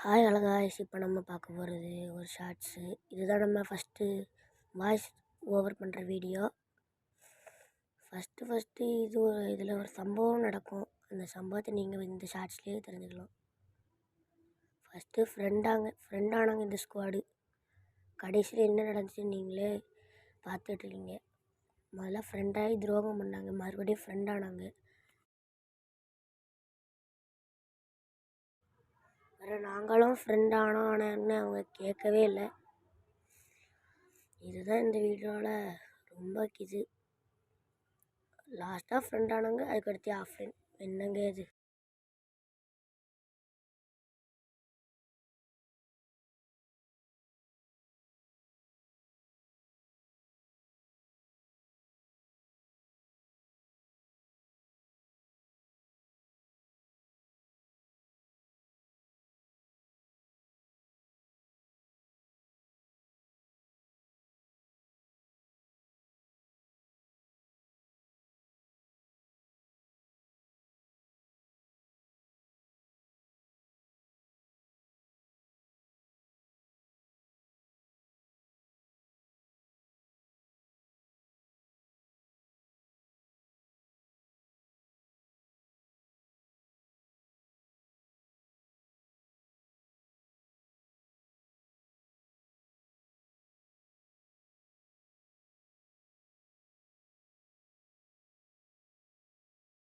Hi அழகாய்ஸ். இப்போ நம்ம பார்க்க போகிறது ஒரு ஷார்ட்ஸு. இதுதான் நம்ம ஃபஸ்ட்டு வாய்ஸ் ஓவர் பண்ணுற வீடியோ. ஃபஸ்ட்டு இதில் ஒரு சம்பவம் நடக்கும். அந்த சம்பவத்தை நீங்கள் இந்த ஷார்ட்ஸ்லேயே தெரிஞ்சுக்கலாம். ஃபஸ்ட்டு ஃப்ரெண்டானாங்க இந்த ஸ்குவாடு. கடைசியில் என்ன நடந்துச்சுன்னு நீங்களே பார்த்துட்ருக்கீங்க. முதல்ல ஃப்ரெண்டாகி துரோகம் பண்ணாங்க, மறுபடியும் ஃப்ரெண்டானாங்க. வேறு நாங்களும் ஃப்ரெண்டானோம், ஆனால் அவங்க கேட்கவே இல்லை. இதுதான் இந்த வீடியோவில் ரொம்ப லாஸ்ட்டாக ஃப்ரெண்டானாங்க, அதுக்கடுத்து ஆஃப்லைன். என்னங்க இது?